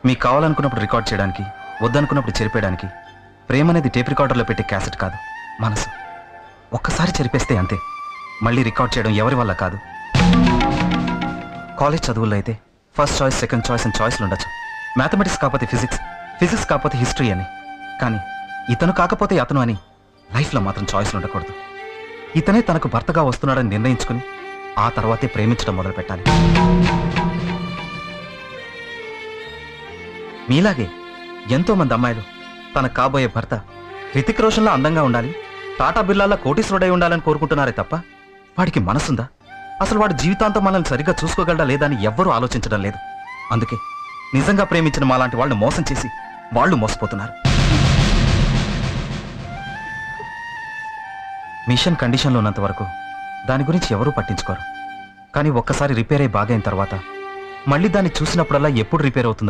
మీకు కావాలనుకున్నప్పుడు రికార్డ్ చేయడానికి, వద్దనుకున్నప్పుడు చెరిపేయడానికి ప్రేమ అనేది టేప్ రికార్డర్లో పెట్టే క్యాసెట్ కాదు, మనసు. ఒక్కసారి చెరిపేస్తే అంతే, మళ్ళీ రికార్డ్ చేయడం ఎవరి వల్ల కాదు. కాలేజ్ చదువుల్లో అయితే ఫస్ట్ చాయిస్, సెకండ్ చాయిస్ అని చాయిస్లు ఉండొచ్చు. మ్యాథమెటిక్స్ కాకపోతే ఫిజిక్స్, ఫిజిక్స్ కాకపోతే హిస్టరీ అని. కానీ ఇతను కాకపోతే అతను అని లైఫ్లో మాత్రం చాయిస్లు ఉండకూడదు. ఇతనే తనకు భర్తగా వస్తున్నాడని నిర్ణయించుకుని ఆ తర్వాతే ప్రేమించడం మొదలు పెట్టాలి. మీలాగే ఎంతో మంది అమ్మాయిలు తన కాబోయే భర్త హృతిక్ రోషన్లా అందంగా ఉండాలి, టాటా బిర్లాలా కోటీశ్వరుడై ఉండాలని కోరుకుంటున్నారే తప్ప వాడికి మనసుందా, అసలు వాడు జీవితాంతం మనల్ని సరిగ్గా చూసుకోగలడా లేదా అని ఎవ్వరూ ఆలోచించడం లేదు. అందుకే నిజంగా ప్రేమించిన మాలాంటి వాళ్ళని మోసం చేసి వాళ్ళు మోసపోతున్నారు. మిషన్ కండిషన్లో ఉన్నంత వరకు దాని గురించి ఎవరూ పట్టించుకోరు. కానీ ఒక్కసారి రిపేర్ అయి బాగైన తర్వాత మళ్ళీ దాన్ని చూసినప్పుడల్లా ఎప్పుడు రిపేర్ అవుతుందా